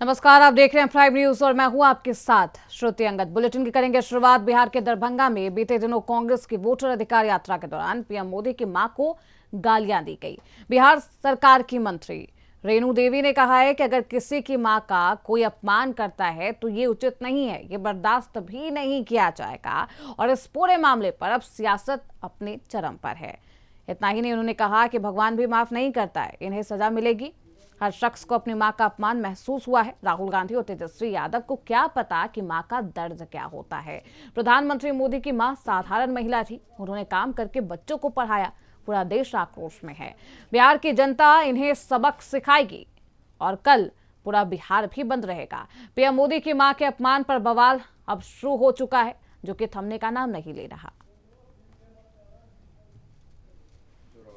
नमस्कार, आप देख रहे हैं प्राइम न्यूज और मैं हूं आपके साथ श्रुति अंगद। बुलेटिन की करेंगे शुरुआत। बिहार के दरभंगा में बीते दिनों कांग्रेस की वोटर अधिकार यात्रा के दौरान पीएम मोदी की मां को गालियां दी गई। बिहार सरकार की मंत्री रेणु देवी ने कहा है कि अगर किसी की मां का कोई अपमान करता है तो ये उचित नहीं है, ये बर्दाश्त भी नहीं किया जाएगा और इस पूरे मामले पर अब सियासत अपने चरम पर है। इतना ही नहीं, उन्होंने कहा कि भगवान भी माफ नहीं करता है, इन्हें सजा मिलेगी। हर शख्स को अपनी मां का अपमान महसूस हुआ है। राहुल गांधी और तेजस्वी यादव को क्या पता कि मां का दर्द क्या होता है। प्रधानमंत्री मोदी की मां साधारण महिला थी, उन्होंने काम करके बच्चों को पढ़ाया। पूरा देश आक्रोश में है। बिहार की जनता इन्हें सबक सिखाएगी और कल पूरा बिहार भी बंद रहेगा। पीएम मोदी की मां के अपमान पर बवाल अब शुरू हो चुका है, जो कि थमने का नाम नहीं ले रहा।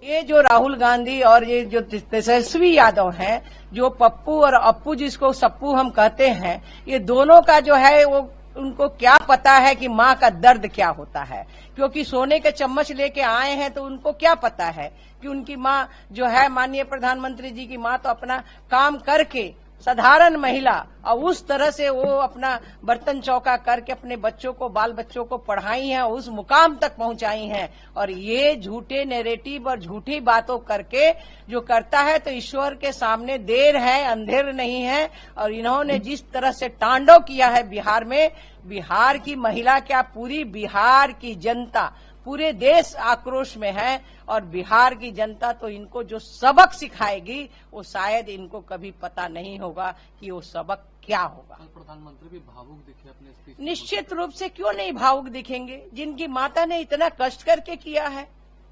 ये जो राहुल गांधी और ये जो तेजस्वी यादव हैं, जो पप्पू और अप्पू जिसको सप्पू हम कहते हैं, ये दोनों का जो है वो उनको क्या पता है कि माँ का दर्द क्या होता है। क्योंकि सोने के चम्मच लेके आए हैं तो उनको क्या पता है कि उनकी माँ जो है माननीय प्रधानमंत्री जी की माँ तो अपना काम करके साधारण महिला और उस तरह से वो अपना बर्तन चौका करके अपने बच्चों को बाल बच्चों को पढ़ाई हैं, उस मुकाम तक पहुंचाई हैं। और ये झूठे नैरेटिव और झूठी बातों करके जो करता है तो ईश्वर के सामने देर है अंधेर नहीं है। और इन्होंने जिस तरह से तांडव किया है बिहार में, बिहार की महिला क्या पूरी बिहार की जनता पूरे देश आक्रोश में है। और बिहार की जनता तो इनको जो सबक सिखाएगी वो शायद इनको कभी पता नहीं होगा कि वो सबक क्या होगा। प्रधानमंत्री भी भावुक दिखे अपने स्पीच। निश्चित रूप से क्यों नहीं भावुक दिखेंगे, जिनकी माता ने इतना कष्ट करके किया है।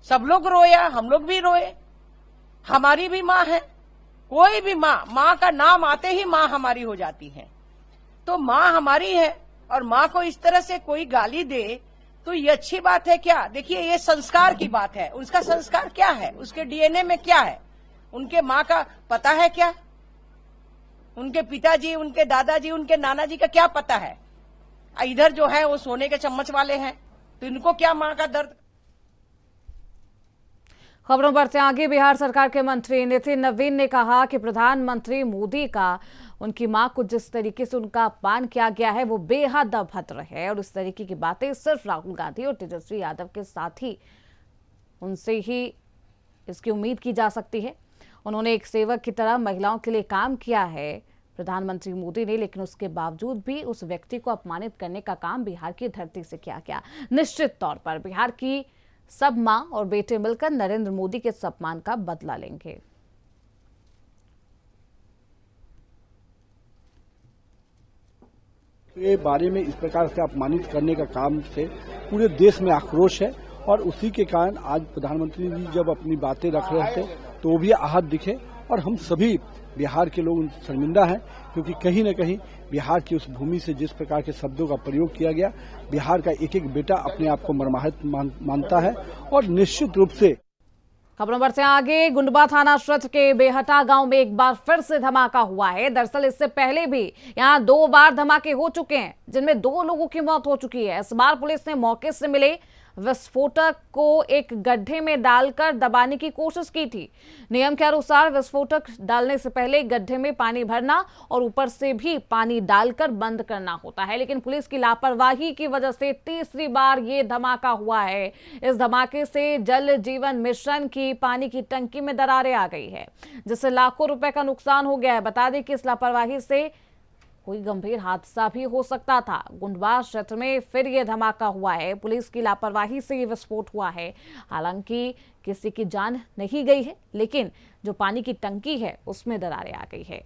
सब लोग रोया, हम लोग भी रोए, हमारी भी माँ है। कोई भी माँ का नाम आते ही माँ हमारी हो जाती है, तो माँ हमारी है। और माँ को इस तरह से कोई गाली दे तो ये अच्छी बात है क्या? देखिए, ये संस्कार की बात है। उसका संस्कार क्या है, उसके डीएनए में क्या है, उनके माँ का पता है क्या? उनके पिताजी, उनके दादाजी, उनके नाना जी का क्या पता है? इधर जो है वो सोने के चम्मच वाले हैं, तो इनको क्या माँ का दर्द। खबरों बढ़ते आगे। बिहार सरकार के मंत्री नितिन नवीन ने कहा कि प्रधानमंत्री मोदी का उनकी मां को जिस तरीके से उनका अपमान किया गया है वो बेहद अभद्र है और इस तरीके की बातें सिर्फ राहुल गांधी और तेजस्वी यादव के साथ ही उनसे ही इसकी उम्मीद की जा सकती है। उन्होंने एक सेवक की तरह महिलाओं के लिए काम किया है प्रधानमंत्री मोदी ने, लेकिन उसके बावजूद भी उस व्यक्ति को अपमानित करने का काम बिहार की धरती से किया गया। निश्चित तौर पर बिहार की सब मां और बेटे मिलकर नरेंद्र मोदी के सम्मान का बदला लेंगे। के बारे में इस प्रकार से अपमानित करने का काम से पूरे देश में आक्रोश है और उसी के कारण आज प्रधानमंत्री जी जब अपनी बातें रख रहे थे तो वो भी आहत दिखे। और हम सभी बिहार के लोग शर्मिंदा हैं, क्योंकि कहीं न कहीं बिहार की उस भूमि से जिस प्रकार के शब्दों का प्रयोग किया गया, बिहार का एक एक बेटा अपने आप को मर्माहत मानता है। और निश्चित रूप से खबरों बढ़ते हैं आगे। गुंडबा थाना क्षेत्र के बेहटा गांव में एक बार फिर से धमाका हुआ है। दरअसल इससे पहले भी यहां 2 बार धमाके हो चुके हैं, जिनमें 2 लोगों की मौत हो चुकी है। इस बार पुलिस ने मौके से मिले विस्फोटक को एक गड्ढे में डालकर दबाने की कोशिश की थी। नियम के अनुसार विस्फोटक डालने से पहले गड्ढे में पानी भरना और ऊपर से भी पानी डालकर बंद करना होता है, लेकिन पुलिस की लापरवाही की वजह से तीसरी बार ये धमाका हुआ है। इस धमाके से जल जीवन मिशन की पानी की टंकी में दरारें आ गई है, जिससे लाखों रुपए का नुकसान हो गया है। बता दें कि इस लापरवाही से कोई गंभीर हादसा भी हो सकता था। गुंडबा क्षेत्र में फिर यह धमाका हुआ है। पुलिस की लापरवाही से यह विस्फोट हुआ है। हालांकि किसी की जान नहीं गई है, लेकिन जो पानी की टंकी है उसमें दरारें आ गई है।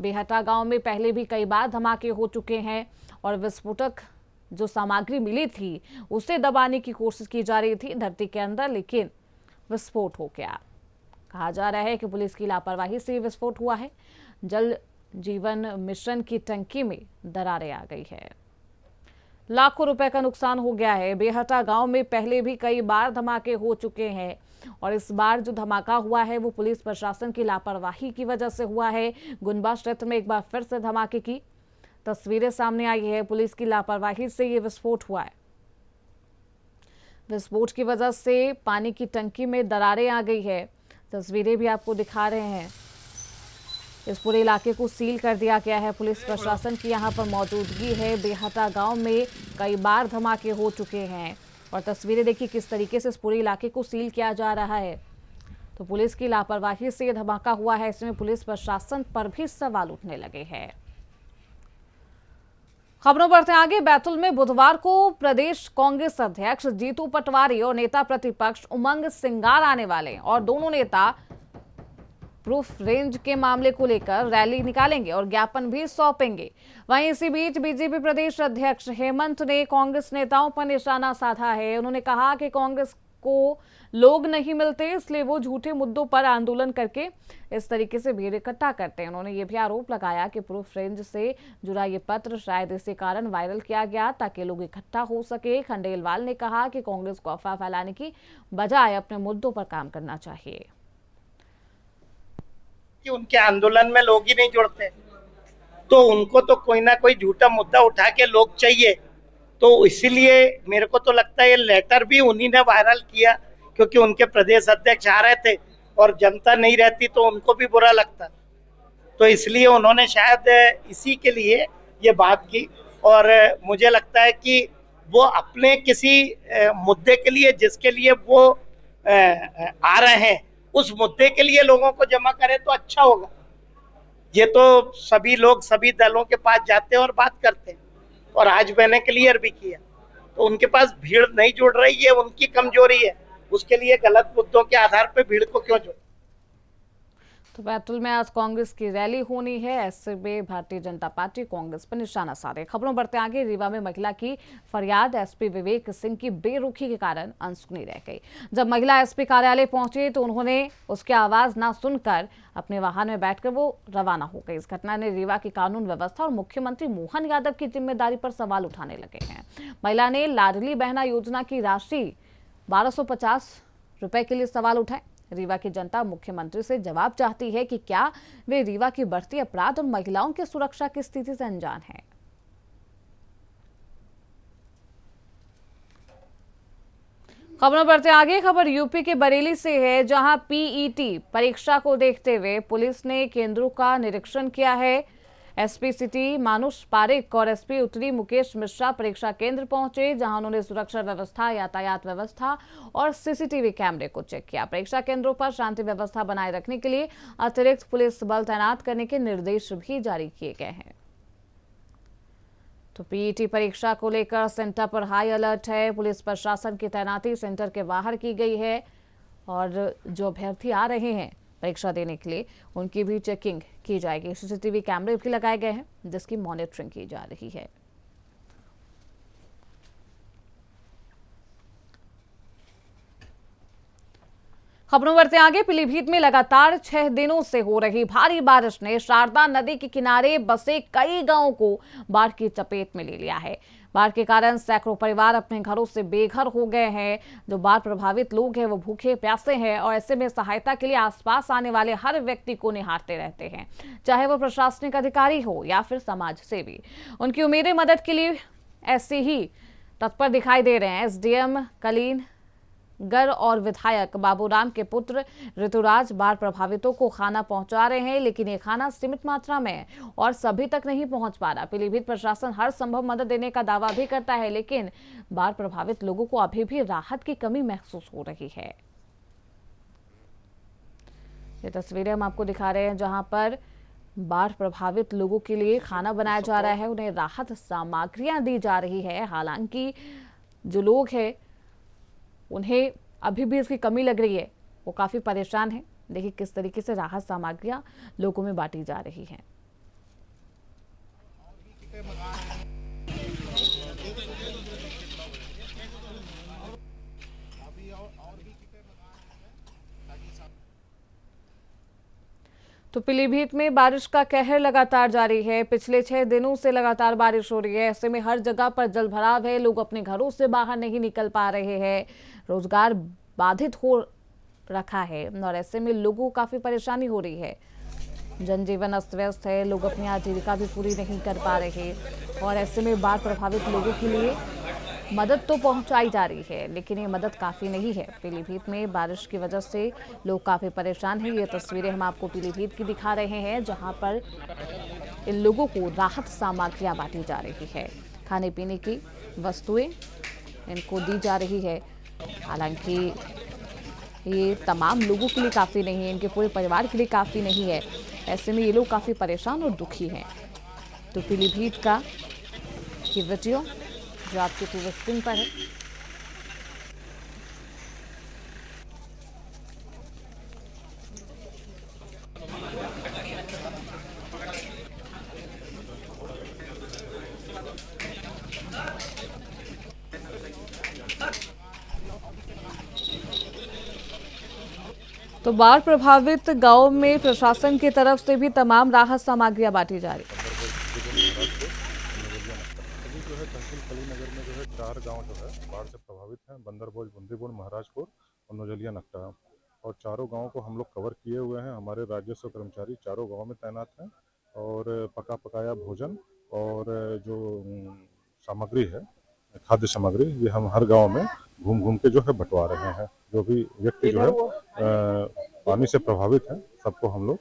बेहटा गांव में पहले भी कई बार धमाके हो चुके हैं और विस्फोटक जो सामग्री मिली थी उसे दबाने की कोशिश की जा रही थी धरती के अंदर, लेकिन विस्फोट हो गया। कहा जा रहा है कि पुलिस की लापरवाही से विस्फोट हुआ है। जल जीवन मिशन की टंकी में दरारें आ गई है। लाखों रुपए का नुकसान हो गया है। बेहटा गांव में पहले भी कई बार धमाके हो चुके हैं और इस बार जो धमाका हुआ है वो पुलिस प्रशासन की लापरवाही की वजह से हुआ है। गुंडबा क्षेत्र में एक बार फिर से धमाके की तस्वीरें सामने आई है। पुलिस की लापरवाही से ये विस्फोट हुआ है। विस्फोट की वजह से पानी की टंकी में दरारें आ गई है। तस्वीरें भी आपको दिखा रहे हैं। इस पूरे इलाके को सील कर दिया गया है। पुलिस प्रशासन की यहां पर मौजूदगी है। बेहटा गांव में कई बार धमाके हो चुके हैं और तस्वीरें देखिए किस तरीके से इस पूरे इलाके को सील किया जा रहा है। तो पुलिस की लापरवाही से यह धमाका हुआ है। इसमें पुलिस प्रशासन पर भी सवाल उठने लगे हैं। खबरों बढ़ते आगे। बैतूल में बुधवार को प्रदेश कांग्रेस अध्यक्ष जीतू पटवारी और नेता प्रतिपक्ष उमंग सिंगार आने वाले और दोनों नेता प्रूफ रेंज के मामले को लेकर रैली निकालेंगे और ज्ञापन भी सौंपेंगे। वहीं इसी बीच बीजेपी प्रदेश अध्यक्ष हेमंत ने कांग्रेस नेताओं पर निशाना साधा है। उन्होंने कहा कि कांग्रेस को लोग नहीं मिलते, इसलिए वो झूठे मुद्दों पर आंदोलन करके इस तरीके से भीड़ इकट्ठा करते हैं। उन्होंने ये भी आरोप लगाया कि प्रूफ रेंज से जुड़ा ये पत्र शायद इसी कारण वायरल किया गया ताकि लोग इकट्ठा हो सके। खंडेलवाल ने कहा कि कांग्रेस को अफवाह फैलाने की बजाय अपने मुद्दों पर काम करना चाहिए। कि उनके आंदोलन में लोग ही नहीं जुड़ते, तो उनको तो कोई ना कोई झूठा मुद्दा उठा के लोग चाहिए। तो इसीलिए मेरे को तो लगता है ये लेटर भी उन्हीं ने वायरल किया, क्योंकि उनके प्रदेश अध्यक्ष आ रहे थे और जनता नहीं रहती तो उनको भी बुरा लगता, तो इसलिए उन्होंने शायद इसी के लिए ये बात की। और मुझे लगता है कि वो अपने किसी मुद्दे के लिए, जिसके लिए वो आ रहे हैं, उस मुद्दे के लिए लोगों को जमा करें तो अच्छा होगा। ये तो सभी लोग सभी दलों के पास जाते हैं और बात करते हैं, और आज मैंने क्लियर भी किया, तो उनके पास भीड़ नहीं जुड़ रही है, उनकी कमजोरी है। उसके लिए गलत मुद्दों के आधार पर भीड़ को क्यों जोड़। तो बैतूल में आज कांग्रेस की रैली होनी है। ऐसे में भारतीय जनता पार्टी कांग्रेस पर निशाना साधे। खबरों बढ़ते आगे। रीवा में महिला की फरियाद एसपी विवेक सिंह की बेरुखी के कारण अनसुनी रह गई। जब महिला एसपी कार्यालय पहुंची तो उन्होंने उसकी आवाज ना सुनकर अपने वाहन में बैठकर वो रवाना हो गई। इस घटना ने रीवा की कानून व्यवस्था और मुख्यमंत्री मोहन यादव की जिम्मेदारी पर सवाल उठाने लगे हैं। महिला ने लाडली बहना योजना की राशि 1250 रुपए के लिए सवाल उठाए। रीवा की जनता मुख्यमंत्री से जवाब चाहती है कि क्या वे रीवा की बढ़ती अपराध और महिलाओं की सुरक्षा की स्थिति से अनजान हैं। खबरों बढ़ते आगे। खबर यूपी के बरेली से है, जहां पीईटी परीक्षा को देखते हुए पुलिस ने केंद्रों का निरीक्षण किया है। एसपी सिटी मानुष पारेख और एसपी उत्तरी मुकेश मिश्रा परीक्षा केंद्र पहुंचे, जहां उन्होंने सुरक्षा व्यवस्था, यातायात व्यवस्था और सीसीटीवी कैमरे को चेक किया। परीक्षा केंद्रों पर शांति व्यवस्था बनाए रखने के लिए अतिरिक्त पुलिस बल तैनात करने के निर्देश भी जारी किए गए हैं। तो पीईटी परीक्षा को लेकर सेंटर पर हाई अलर्ट है। पुलिस प्रशासन की तैनाती सेंटर के बाहर की गई है और जो अभ्यर्थी आ रहे हैं परीक्षा देने के लिए उनकी भी चेकिंग की जाएगी। सीसीटीवी कैमरे भी लगाए गए हैं जिसकी मॉनिटरिंग की जा रही है। खबरों बढ़ते आगे। पीलीभीत में लगातार 6 दिनों से हो रही भारी बारिश ने शारदा नदी के किनारे बसे कई गांवों को बाढ़ की चपेट में ले लिया है। बाढ़ के कारण सैकड़ों परिवार अपने घरों से बेघर हो गए हैं। जो बाढ़ प्रभावित लोग हैं वो भूखे प्यासे हैं और ऐसे में सहायता के लिए आसपास आने वाले हर व्यक्ति को निहारते रहते हैं, चाहे वो प्रशासनिक अधिकारी हो या फिर समाज सेवी। उनकी उम्मीदें मदद के लिए ऐसे ही तत्पर दिखाई दे रहे हैं। एसडीएम कलीन गर और विधायक बाबूराम के पुत्र ऋतुराज बाढ़ प्रभावितों को खाना पहुंचा रहे हैं, लेकिन ये खाना सीमित मात्रा में है और सभी तक नहीं पहुंच पा रहा। पीलीभीत प्रशासन हर संभव मदद देने का दावा भी करता है, लेकिन बाढ़ प्रभावित लोगों को अभी भी राहत की कमी महसूस हो रही है। ये तस्वीरें हम आपको दिखा रहे हैं जहां पर बाढ़ प्रभावित लोगों के लिए खाना बनाया जा रहा है, उन्हें राहत सामग्रियां दी जा रही है। हालांकि जो लोग हैं उन्हें अभी भी इसकी कमी लग रही है, वो काफी परेशान हैं। देखिए किस तरीके से राहत सामग्रियां लोगों में बांटी जा रही हैं। तो पीलीभीत में बारिश का कहर लगातार जारी है। पिछले 6 दिनों से लगातार बारिश हो रही है। ऐसे में हर जगह पर जलभराव है, लोग अपने घरों से बाहर नहीं निकल पा रहे हैं, रोजगार बाधित हो रखा है और ऐसे में लोगों को काफी परेशानी हो रही है। जनजीवन अस्त व्यस्त है, लोग अपनी आजीविका भी पूरी नहीं कर पा रहे और ऐसे में बाढ़ प्रभावित लोगों के लिए मदद तो पहुंचाई जा रही है, लेकिन ये मदद काफ़ी नहीं है। पीलीभीत में बारिश की वजह से लोग काफ़ी परेशान हैं। ये तस्वीरें हम आपको पीलीभीत की दिखा रहे हैं, जहां पर इन लोगों को राहत सामग्रियां बांटी जा रही है। खाने पीने की वस्तुएं इनको दी जा रही है। हालांकि ये तमाम लोगों के लिए काफ़ी नहीं है, इनके पूरे परिवार के लिए काफ़ी नहीं है। ऐसे में ये लोग काफ़ी परेशान और दुखी हैं। तो पीलीभीत का ये वीडियो जो आपके पूरे स्क्रीन पर है, तो बाढ़ प्रभावित गांव में प्रशासन की तरफ से भी तमाम राहत सामग्रियां बांटी जा रही है। अभी जो है तहसील कलीनगर में जो है 4 गांव जो है बाढ़ से प्रभावित हैं, बंदरबोझ, बुंदीपुर, महाराजपुर और नौजलिया नकटा। और चारों गांवों को हम लोग कवर किए हुए हैं। हमारे राजस्व कर्मचारी चारों गांव में तैनात हैं और पका पकाया भोजन और जो सामग्री है, खाद्य सामग्री, ये हम हर गांव में घूम घूम के जो है बंटवा रहे हैं। जो भी व्यक्ति जो है पानी से प्रभावित है, सबको हम लोग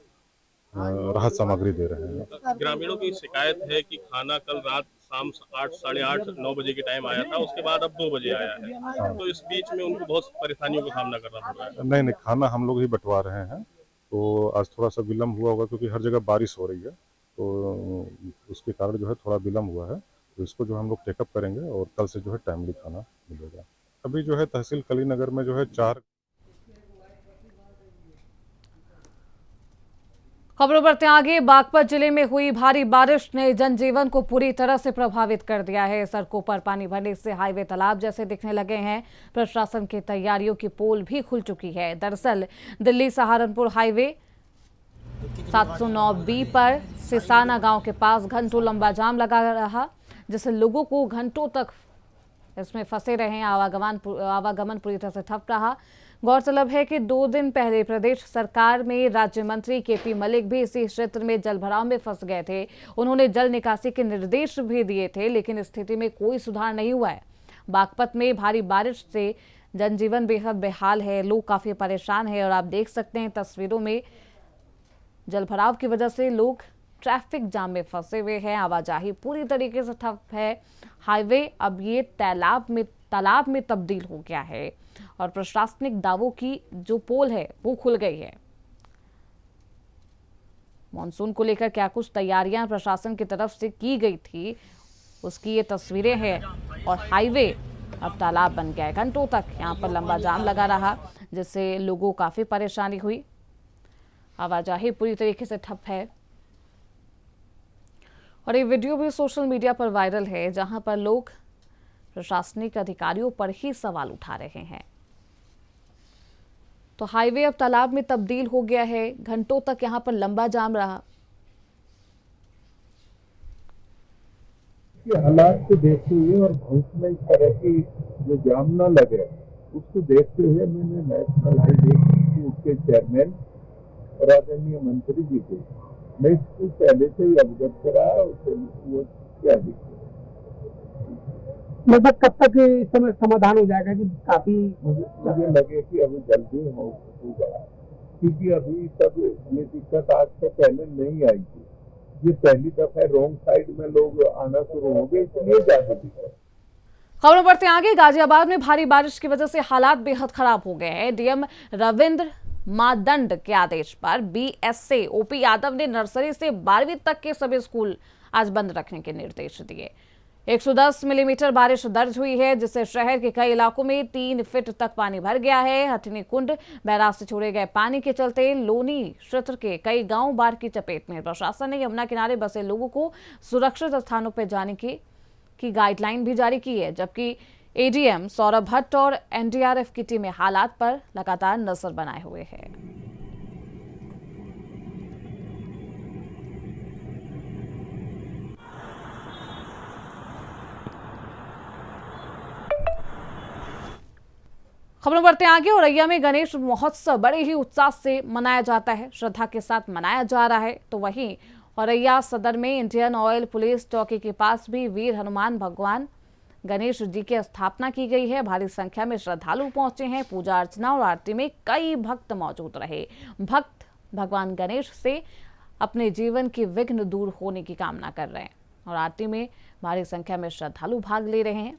राहत सामग्री दे रहे हैं। ग्रामीणों की शिकायत है कि खाना कल रात शाम 8, साढ़े 8, 9 बजे के टाइम आया था, उसके बाद अब 2 बजे आया है। तो इस बीच में उनको बहुत परेशानियों का सामना करना पड़ रहा है। नहीं, खाना हम लोग ही बंटवा रहे हैं। तो आज थोड़ा सा विलम्ब हुआ होगा क्योंकि हर जगह बारिश हो रही है, तो उसके कारण जो है थोड़ा विलम्ब हुआ है। तो इसको जो हम लोग टेकअप करेंगे और कल से जो है टाइमली खाना मिलेगा। अभी जो है तहसील कलीनगर में जो है 4 खबरों बढ़ते आगे। बागपत जिले में हुई भारी बारिश ने जनजीवन को पूरी तरह से प्रभावित कर दिया है। सड़कों पर पानी भरने से हाईवे तालाब जैसे दिखने लगे हैं। प्रशासन की तैयारियों की पोल भी खुल चुकी है। दरअसल दिल्ली सहारनपुर हाईवे 709B पर सिसाना गांव के पास घंटों लंबा जाम लगा रहा, जिससे लोगों को घंटों तक इसमें फंसे रहे। आवागमन पूरी तरह से ठप रहा। गौरतलब है कि 2 दिन पहले प्रदेश सरकार में राज्य मंत्री केपी मलिक भी इसी क्षेत्र में जलभराव में फंस गए थे। उन्होंने जल निकासी के निर्देश भी दिए थे, लेकिन स्थिति में कोई सुधार नहीं हुआ है। बागपत में भारी बारिश से जनजीवन बेहद बेहाल है, लोग काफी परेशान हैं और आप देख सकते हैं तस्वीरों में जलभराव की वजह से लोग ट्रैफिक जाम में फंसे हुए हैं। आवाजाही पूरी तरीके से ठप है। हाईवे अब ये तालाब में तब्दील हो गया है और प्रशासनिक दावों की जो पोल है वो खुल गई है। मॉनसून को लेकर क्या कुछ तैयारियां प्रशासन की तरफ से की गई थी, उसकी ये तस्वीरें हैं। और हाईवे अब तालाब बन गया है। घंटों तक यहाँ पर लंबा जाम लगा रहा, जिससे लोगों को काफी परेशानी हुई। आवाजाही पूरी तरीके से ठप है और ये वीडियो भी सोशल मीडिया पर वायरल है, जहां पर लोग प्रशासनिक अधिकारियों पर ही सवाल उठा रहे हैं। तो हाईवे अब तालाब में तब्दील हो गया है। घंटों तक यहां पर लंबा जाम रहा। हालात को देखते हुए और भविष्य में इस तरह की जो जाम न लगे, उसको देखते हुए मैंने नेशनल हाईवे इंस्टीट्यूट के चेयरमैन और आदरणीय मंत्री जी को मैं इसको पहले से ही अवगत कराया। वो क्या दिक्कत लगभग कब तक इस समय समाधान हो जाएगा? कि काफी मुझे लगे कि अभी जल्दी होगा, क्योंकि अभी तक ये दिक्कत आज से पहले नहीं आई थी। ये पहली दफा रोंग साइड में लोग आना शुरू हो गए, इसलिए ज्यादा दिक्कत। खबरों बढ़ते आगे। गाजियाबाद में भारी बारिश की वजह से हालात बेहद खराब हो गए हैं। डीएम रविंद्र मादंड के आदेश पर बीएसए ओपी यादव ने नर्सरी से 12वीं तक के सभी स्कूल आज बंद रखने के निर्देश दिए। 110 मिलीमीटर बारिश दर्ज हुई है, जिससे शहर के कई इलाकों में 3 फीट तक पानी भर गया है। हथिनी कुंड बैराज से छोड़े गए पानी के चलते लोनी क्षेत्र के कई गांव बाढ़ की चपेट में। प्रशासन ने यमुना किनारे बसे लोगों को सुरक्षित स्थानों पर जाने की गाइडलाइन भी जारी की है, जबकि एडीएम सौरभ भट्ट और एनडीआरएफ की टीमें हालात पर लगातार नजर बनाए हुए हैं। खबरों बढ़ते आगे। औरैया में गणेश महोत्सव बड़े ही उत्साह से मनाया जाता है, श्रद्धा के साथ मनाया जा रहा है। तो वहीं औरैया सदर में इंडियन ऑयल पुलिस चौकी के पास भी वीर हनुमान भगवान गणेश जी की स्थापना की गई है। भारी संख्या में श्रद्धालु पहुंचे हैं। पूजा अर्चना और आरती में कई भक्त मौजूद रहे। भक्त भगवान गणेश से अपने जीवन की विघ्न दूर होने की कामना कर रहे हैं और आरती में भारी संख्या में श्रद्धालु भाग ले रहे हैं।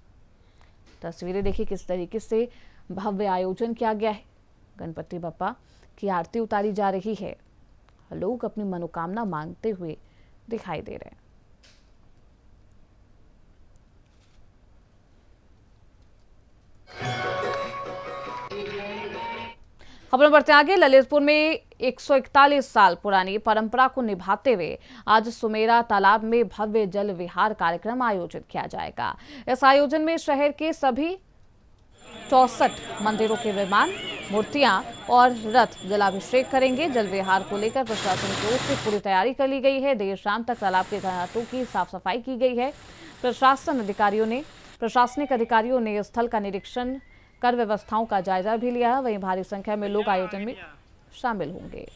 तस्वीरें देखिए किस तरीके से भव्य आयोजन किया गया है। गणपति बप्पा की आरती उतारी जा रही है। लोग अपनी मनोकामना मांगते हुए दिखाई दे रहे हैं। खबरों बढ़ते आगे। ललितपुर में 141 साल पुरानी परंपरा को निभाते हुए आज सुमेरा तालाब में भव्य जल विहार कार्यक्रम आयोजित किया जाएगा। इस आयोजन में शहर के सभी 64 मंदिरों के विमान, मूर्तियां और रथ जलाभिषेक करेंगे। जल विहार को लेकर प्रशासन की ओर से पूरी तैयारी कर ली गई है। देर शाम तक तालाब के घाटों की साफ सफाई की गई है। प्रशासनिक अधिकारियों ने स्थल का निरीक्षण कर व्यवस्थाओं का जायजा भी लिया है। वहीं भारी संख्या में लोग आयोजन में शामिल होंगे।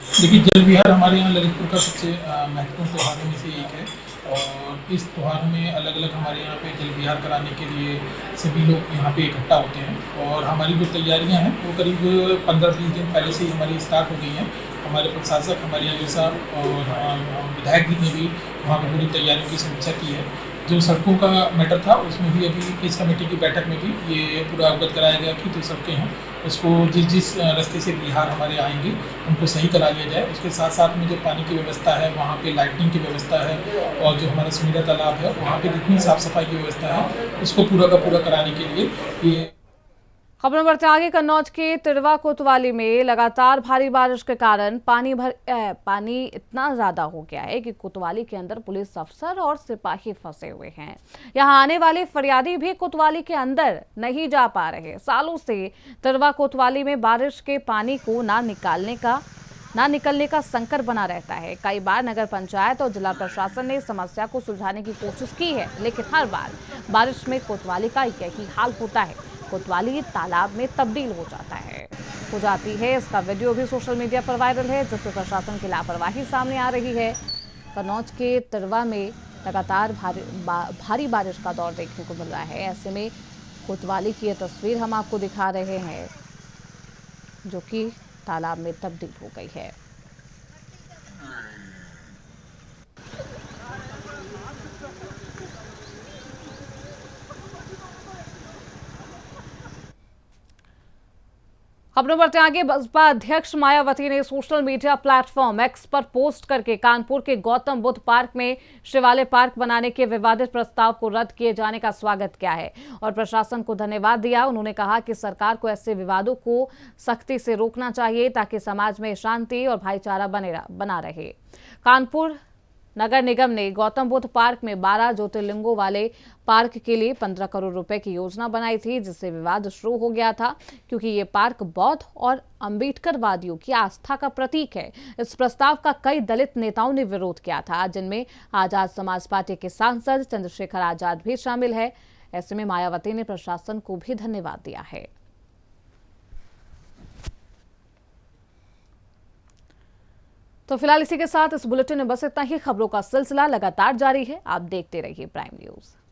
देखिए, जल विहार हमारे यहाँ ललितपुर का सबसे महत्वपूर्ण त्योहारों में से एक है और इस त्योहार में अलग अलग हमारे यहाँ पे जल विहार कराने के लिए सभी लोग यहाँ पे इकट्ठा होते हैं और हमारी जो तैयारियाँ हैं वो करीब 15-20 दिन पहले से ही हमारी स्टार्ट हो गई हैं। हमारे प्रशासक, हमारे यहाँ साहब और विधायक जी ने भी वहाँ पर पूरी तैयारियों की समीक्षा की है। जो सड़कों का मैटर था उसमें भी अभी इस कमेटी की बैठक में भी ये पूरा अवगत कराया गया कि जो सड़कें हैं उसको जिस रास्ते से बिहार हमारे आएंगे उनको सही करा लिया जाए। उसके साथ साथ में जो पानी की व्यवस्था है वहाँ पे लाइटिंग की व्यवस्था है और जो हमारा सुमेरा तालाब है वहाँ पे जितनी साफ सफाई की व्यवस्था है उसको पूरा का पूरा कराने के लिए ये। खबरों बढ़ते आगे। कन्नौज के तिरवा कोतवाली में लगातार भारी बारिश के कारण पानी इतना ज्यादा हो गया है कि कोतवाली के अंदर पुलिस अफसर और सिपाही फंसे हुए हैं। यहां आने वाले फरियादी भी कोतवाली के अंदर नहीं जा पा रहे। सालों से तिरवा कोतवाली में बारिश के पानी को ना निकलने का संकट बना रहता है। कई बार नगर पंचायत और जिला प्रशासन ने समस्या को सुलझाने की कोशिश की है, लेकिन हर बार बारिश में कोतवाली का यही हाल होता है। कोतवाली तालाब में तब्दील हो जाती है। इसका वीडियो भी सोशल मीडिया पर वायरल है, जिससे प्रशासन की लापरवाही सामने आ रही है। कन्नौज के तिरवा में लगातार भारी बारिश का दौर देखने को मिल रहा है। ऐसे में कोतवाली की यह तस्वीर हम आपको दिखा रहे हैं, जो कि तालाब में तब्दील हो गई है। खबरों बढ़ते आगे। बसपा अध्यक्ष मायावती ने सोशल मीडिया प्लेटफॉर्म एक्स पर पोस्ट करके कानपुर के गौतम बुद्ध पार्क में शिवालय पार्क बनाने के विवादित प्रस्ताव को रद्द किए जाने का स्वागत किया है और प्रशासन को धन्यवाद दिया। उन्होंने कहा कि सरकार को ऐसे विवादों को सख्ती से रोकना चाहिए ताकि समाज में शांति और भाईचारा बना रहे। कानपुर नगर निगम ने गौतम बुद्ध पार्क में 12 ज्योतिर्लिंगों वाले पार्क के लिए 15 करोड़ रुपए की योजना बनाई थी, जिससे विवाद शुरू हो गया था क्योंकि ये पार्क बौद्ध और अम्बेडकरवादियों की आस्था का प्रतीक है। इस प्रस्ताव का कई दलित नेताओं ने विरोध किया था, जिनमें आजाद समाज पार्टी के सांसद चंद्रशेखर आजाद भी शामिल है। ऐसे में मायावती ने प्रशासन को भी धन्यवाद दिया है। तो फिलहाल इसी के साथ इस बुलेटिन में बस इतना ही। खबरों का सिलसिला लगातार जारी है। आप देखते रहिए प्राइम न्यूज।